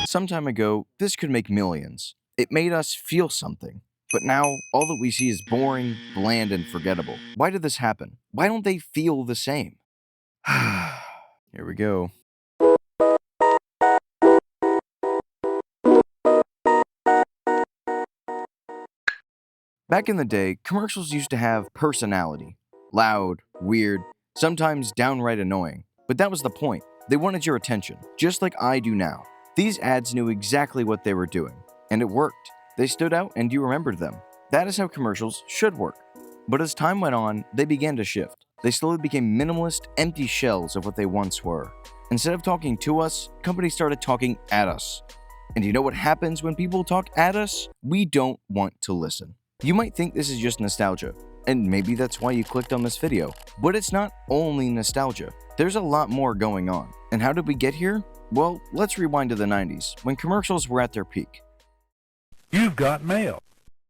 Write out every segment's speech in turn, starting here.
Some time ago, this could make millions. It made us feel something. But now, all that we see is boring, bland, and forgettable. Why did this happen? Why don't they feel the same? Here we go. Back in the day, commercials used to have personality. Loud, weird, sometimes downright annoying. But that was the point. They wanted your attention, just like I do now. These ads knew exactly what they were doing, and it worked. They stood out and you remembered them. That is how commercials should work. But as time went on, they began to shift. They slowly became minimalist, empty shells of what they once were. Instead of talking to us, companies started talking at us. And you know what happens when people talk at us? We don't want to listen. You might think this is just nostalgia, and maybe that's why you clicked on this video, but it's not only nostalgia. There's a lot more going on. And how did we get here? Well, let's rewind to the 90s, when commercials were at their peak. You've got mail.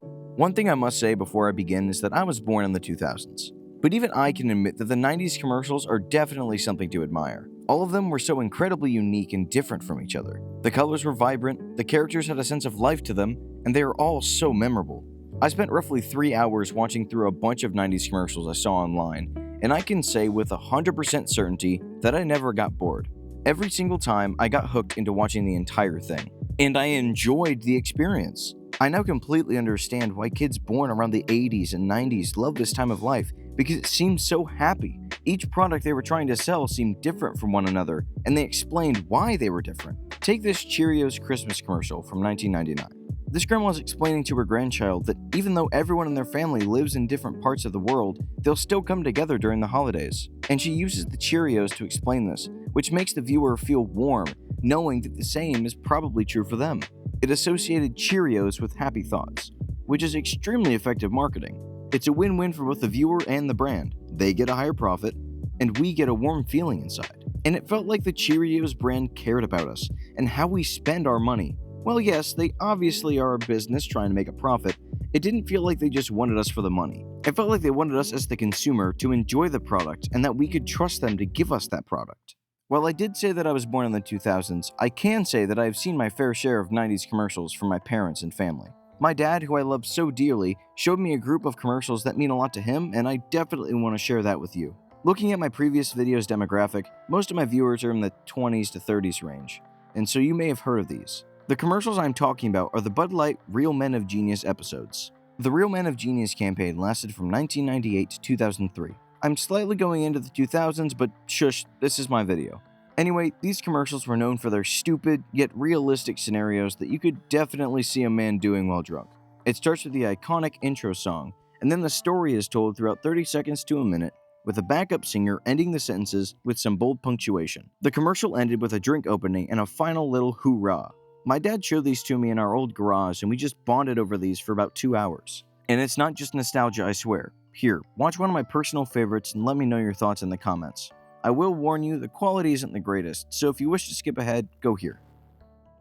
One thing I must say before I begin is that I was born in the 2000s. But even I can admit that the 90s commercials are definitely something to admire. All of them were so incredibly unique and different from each other. The colors were vibrant, the characters had a sense of life to them, and they were all so memorable. I spent roughly 3 hours watching through a bunch of 90s commercials I saw online, and I can say with 100% certainty that I never got bored. Every single time, I got hooked into watching the entire thing, and I enjoyed the experience. I now completely understand why kids born around the 80s and 90s love this time of life, because it seemed so happy. Each product they were trying to sell seemed different from one another, and they explained why they were different. Take this Cheerios Christmas commercial from 1999. This grandma is explaining to her grandchild that even though everyone in their family lives in different parts of the world, they'll still come together during the holidays. And she uses the Cheerios to explain this, which makes the viewer feel warm, knowing that the same is probably true for them. It associated Cheerios with happy thoughts, which is extremely effective marketing. It's a win-win for both the viewer and the brand. They get a higher profit, and we get a warm feeling inside. And it felt like the Cheerios brand cared about us and how we spend our money. Well, yes, they obviously are a business trying to make a profit. It didn't feel like they just wanted us for the money. It felt like they wanted us as the consumer to enjoy the product and that we could trust them to give us that product. While I did say that I was born in the 2000s, I can say that I have seen my fair share of 90s commercials from my parents and family. My dad, who I love so dearly, showed me a group of commercials that mean a lot to him, and I definitely want to share that with you. Looking at my previous video's demographic, most of my viewers are in the 20s to 30s range, and so you may have heard of these. The commercials I'm talking about are the Bud Light Real Men of Genius episodes. The Real Men of Genius campaign lasted from 1998 to 2003. I'm slightly going into the 2000s, but shush, this is my video. Anyway, these commercials were known for their stupid, yet realistic scenarios that you could definitely see a man doing while drunk. It starts with the iconic intro song, and then the story is told throughout 30 seconds to a minute, with a backup singer ending the sentences with some bold punctuation. The commercial ended with a drink opening and a final little hoorah. My dad showed these to me in our old garage, and we just bonded over these for about 2 hours. And it's not just nostalgia, I swear. Here, watch one of my personal favorites and let me know your thoughts in the comments. I will warn you, the quality isn't the greatest, so if you wish to skip ahead, go here.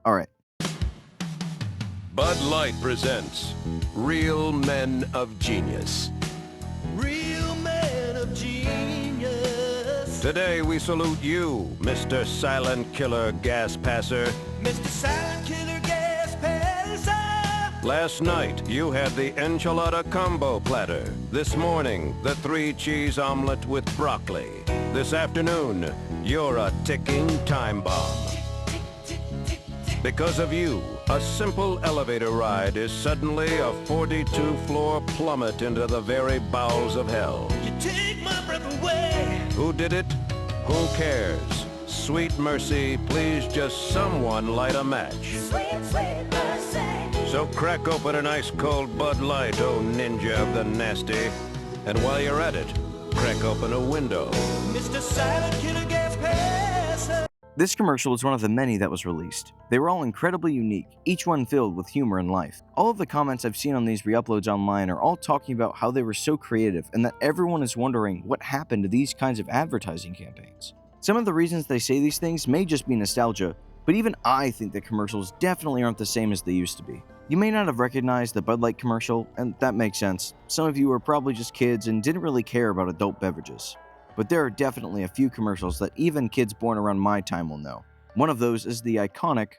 Alright. Bud Light presents Real Men of Genius. Real men of genius. Today we salute you, Mr. Silent Killer Gas Passer. Mr. Silent Killer Gas Passer. Last night you had the enchilada combo platter. This morning, the 3-cheese omelet with broccoli. This afternoon, you're a ticking time bomb. Because of you, a simple elevator ride is suddenly a 42-floor plummet into the very bowels of hell. You take my breath away. Who did it? Who cares? Sweet mercy, please just someone light a match. Sweet, sweet mercy. So crack open an ice-cold Bud Light, oh ninja of the nasty. And while you're at it, crack open a window. Mr. Silent Killer Gas Passer. This commercial was one of the many that was released. They were all incredibly unique, each one filled with humor and life. All of the comments I've seen on these reuploads online are all talking about how they were so creative and that everyone is wondering what happened to these kinds of advertising campaigns. Some of the reasons they say these things may just be nostalgia, but even I think that commercials definitely aren't the same as they used to be. You may not have recognized the Bud Light commercial, and that makes sense. Some of you were probably just kids and didn't really care about adult beverages. But there are definitely a few commercials that even kids born around my time will know. One of those is the iconic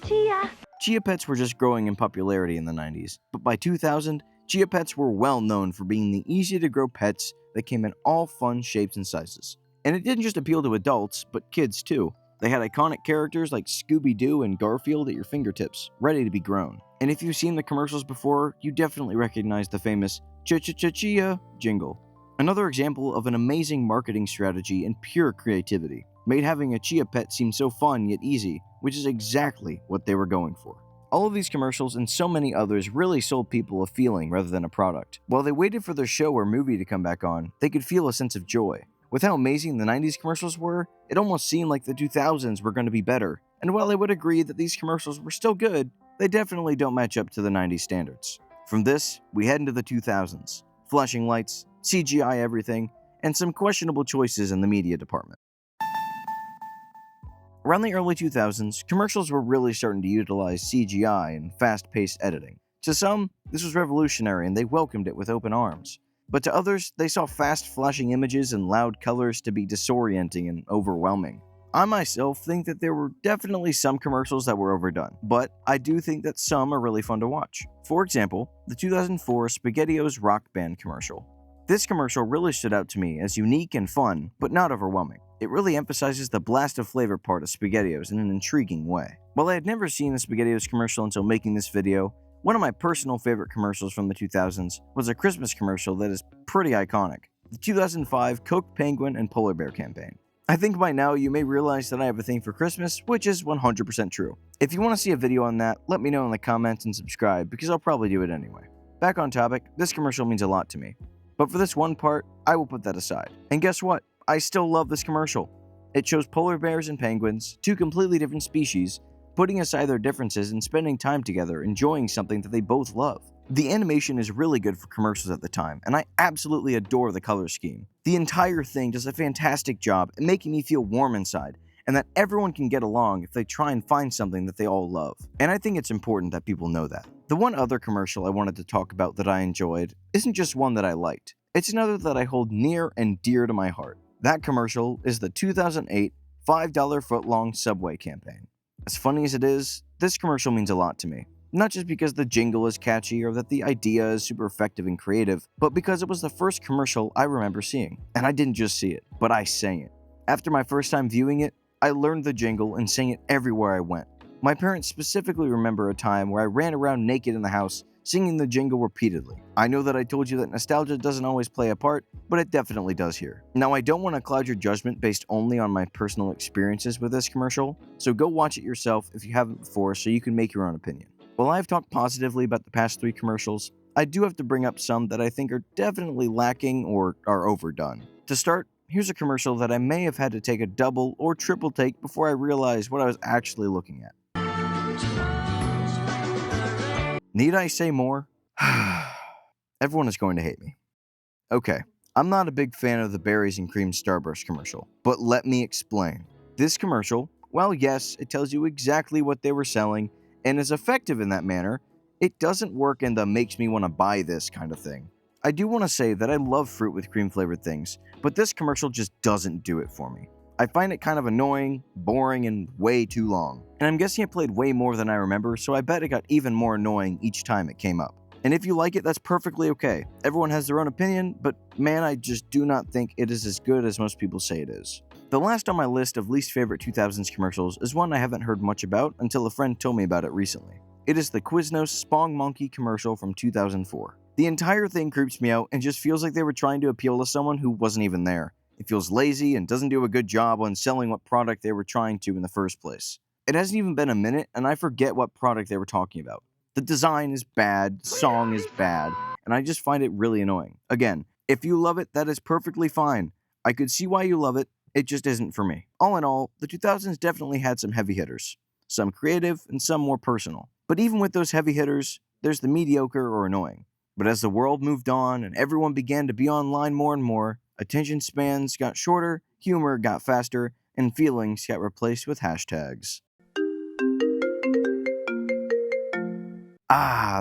Chia. Chia Pets were just growing in popularity in the 90s, but by 2000, Chia Pets were well known for being the easy-to-grow pets that came in all fun shapes and sizes. And it didn't just appeal to adults, but kids too. They had iconic characters like Scooby-Doo and Garfield at your fingertips, ready to be grown. And if you've seen the commercials before, you definitely recognize the famous Ch-Ch-Ch-Chia jingle. Another example of an amazing marketing strategy and pure creativity made having a Chia Pet seem so fun yet easy, which is exactly what they were going for. All of these commercials and so many others really sold people a feeling rather than a product. While they waited for their show or movie to come back on, they could feel a sense of joy. With how amazing the 90s commercials were, it almost seemed like the 2000s were going to be better. And while I would agree that these commercials were still good, they definitely don't match up to the 90s standards. From this, we head into the 2000s. Flashing lights, CGI everything, and some questionable choices in the media department. Around the early 2000s, commercials were really starting to utilize CGI and fast-paced editing. To some, this was revolutionary and they welcomed it with open arms. But to others, they saw fast flashing images and loud colors to be disorienting and overwhelming. I myself think that there were definitely some commercials that were overdone, but I do think that some are really fun to watch. For example, the 2004 SpaghettiOs Rock Band commercial. This commercial really stood out to me as unique and fun, but not overwhelming. It really emphasizes the blast of flavor part of SpaghettiOs in an intriguing way. While I had never seen a SpaghettiOs commercial until making this video, one of my personal favorite commercials from the 2000s was a Christmas commercial that is pretty iconic. The 2005 Coke Penguin and Polar Bear campaign. I think by now you may realize that I have a thing for Christmas, which is 100% true. If you want to see a video on that, let me know in the comments and subscribe because I'll probably do it anyway. Back on topic, this commercial means a lot to me. But for this one part, I will put that aside. And guess what? I still love this commercial. It shows polar bears and penguins, two completely different species, putting aside their differences and spending time together enjoying something that they both love. The animation is really good for commercials at the time, and I absolutely adore the color scheme. The entire thing does a fantastic job at making me feel warm inside, and that everyone can get along if they try and find something that they all love. And I think it's important that people know that. The one other commercial I wanted to talk about that I enjoyed isn't just one that I liked. It's another that I hold near and dear to my heart. That commercial is the 2008 $5 footlong Subway campaign. As funny as it is, this commercial means a lot to me. Not just because the jingle is catchy or that the idea is super effective and creative, but because it was the first commercial I remember seeing. And I didn't just see it, but I sang it. After my first time viewing it, I learned the jingle and sang it everywhere I went. My parents specifically remember a time where I ran around naked in the house singing the jingle repeatedly. I know that I told you that nostalgia doesn't always play a part, but it definitely does here. Now, I don't want to cloud your judgment based only on my personal experiences with this commercial, so go watch it yourself if you haven't before so you can make your own opinion. While I've talked positively about the past 3 commercials, I do have to bring up some that I think are definitely lacking or are overdone. To start, here's a commercial that I may have had to take a double or triple take before I realized what I was actually looking at. Need I say more? Everyone is going to hate me. Okay, I'm not a big fan of the berries and cream Starburst commercial, but let me explain. This commercial, while yes, it tells you exactly what they were selling and is effective in that manner, it doesn't work in the makes me want to buy this kind of thing. I do want to say that I love fruit with cream flavored things, but this commercial just doesn't do it for me. I find it kind of annoying, boring, and way too long. And I'm guessing it played way more than I remember, so I bet it got even more annoying each time it came up. And if you like it, that's perfectly okay. Everyone has their own opinion, but man, I just do not think it is as good as most people say it is. The last on my list of least favorite 2000s commercials is one I haven't heard much about until a friend told me about it recently. It is the Quiznos Spong Monkey commercial from 2004. The entire thing creeps me out and just feels like they were trying to appeal to someone who wasn't even there. It feels lazy and doesn't do a good job on selling what product they were trying to in the first place. It hasn't even been a minute and I forget what product they were talking about. The design is bad, the song is bad, and I just find it really annoying. Again, if you love it, that is perfectly fine. I could see why you love it, it just isn't for me. All in all, the 2000s definitely had some heavy hitters. Some creative and some more personal. But even with those heavy hitters, there's the mediocre or annoying. But as the world moved on and everyone began to be online more and more, attention spans got shorter, humor got faster, and feelings got replaced with hashtags.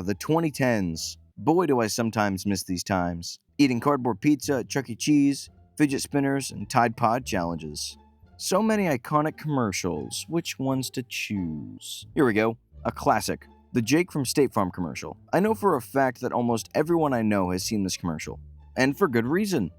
The 2010s. Boy, do I sometimes miss these times. Eating cardboard pizza at Chuck E. Cheese, fidget spinners, and Tide Pod challenges. So many iconic commercials. Which ones to choose? Here we go. A classic. The Jake from State Farm commercial. I know for a fact that almost everyone I know has seen this commercial. And for good reason.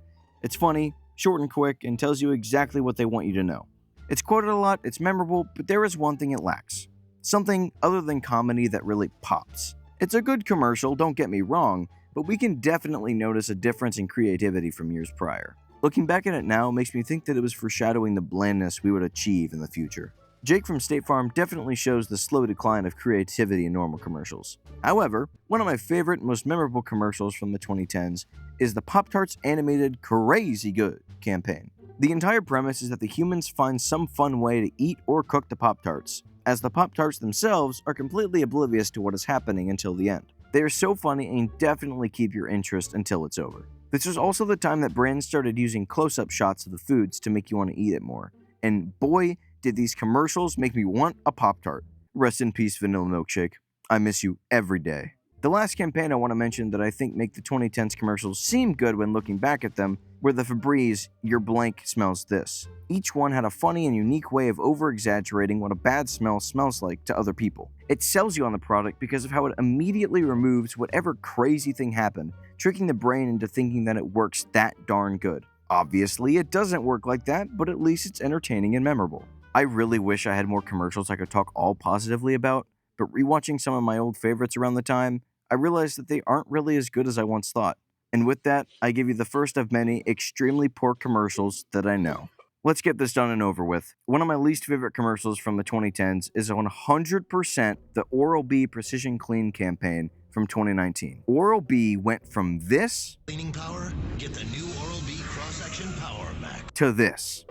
It's funny, short and quick, and tells you exactly what they want you to know. It's quoted a lot, it's memorable, but there is one thing it lacks. Something other than comedy that really pops. It's a good commercial, don't get me wrong, but we can definitely notice a difference in creativity from years prior. Looking back at it now makes me think that it was foreshadowing the blandness we would achieve in the future. Jake from State Farm definitely shows the slow decline of creativity in normal commercials. However, one of my favorite and most memorable commercials from the 2010s is the Pop-Tarts animated Crazy Good campaign. The entire premise is that the humans find some fun way to eat or cook the Pop-Tarts, as the Pop-Tarts themselves are completely oblivious to what is happening until the end. They are so funny and definitely keep your interest until it's over. This was also the time that brands started using close-up shots of the foods to make you want to eat it more. And boy, did these commercials make me want a Pop-Tart. Rest in peace, vanilla milkshake. I miss you every day. The last campaign I want to mention that I think make the 2010s commercials seem good when looking back at them were the Febreze Your Blank Smells This. Each one had a funny and unique way of over-exaggerating what a bad smell smells like to other people. It sells you on the product because of how it immediately removes whatever crazy thing happened, tricking the brain into thinking that it works that darn good. Obviously, it doesn't work like that, but at least it's entertaining and memorable. I really wish I had more commercials I could talk all positively about, but rewatching some of my old favorites around the time, I realized that they aren't really as good as I once thought. And with that, I give you the first of many extremely poor commercials that I know. Let's get this done and over with. One of my least favorite commercials from the 2010s is 100% the Oral-B Precision Clean campaign from 2019. Oral-B went from this Cleaning power? Get the new Oral-B Cross-Action Power Max to this.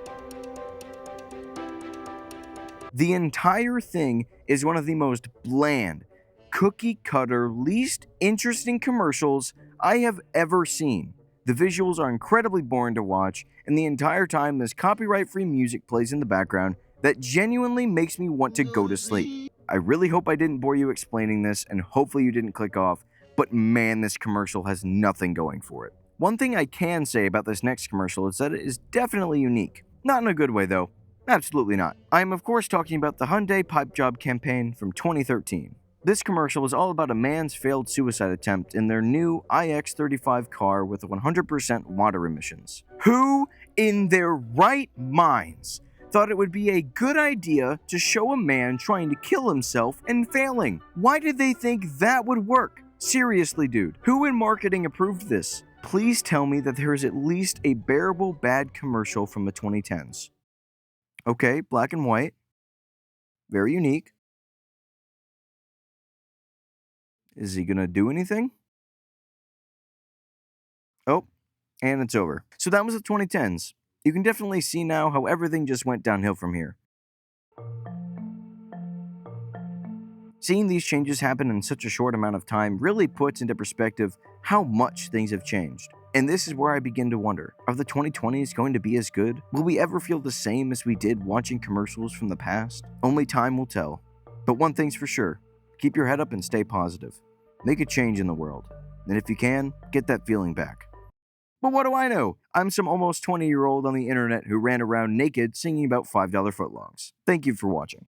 The entire thing is one of the most bland, cookie-cutter, least interesting commercials I have ever seen. The visuals are incredibly boring to watch, and the entire time this copyright-free music plays in the background that genuinely makes me want to go to sleep. I really hope I didn't bore you explaining this, and hopefully you didn't click off, but man, this commercial has nothing going for it. One thing I can say about this next commercial is that it is definitely unique. Not in a good way, though. Absolutely not. I am of course talking about the Hyundai Pipe Job campaign from 2013. This commercial is all about a man's failed suicide attempt in their new iX35 car with 100% water emissions. Who in their right minds thought it would be a good idea to show a man trying to kill himself and failing? Why did they think that would work? Seriously, dude, who in marketing approved this? Please tell me that there is at least a bearable bad commercial from the 2010s. Okay, black and white. Very unique. Is he gonna do anything? Oh, and it's over. So that was the 2010s. You can definitely see now how everything just went downhill from here. Seeing these changes happen in such a short amount of time really puts into perspective how much things have changed. And this is where I begin to wonder, are the 2020s going to be as good? Will we ever feel the same as we did watching commercials from the past? Only time will tell. But one thing's for sure, keep your head up and stay positive. Make a change in the world. And if you can, get that feeling back. But what do I know? I'm some almost 20-year-old on the internet who ran around naked singing about $5 footlongs. Thank you for watching.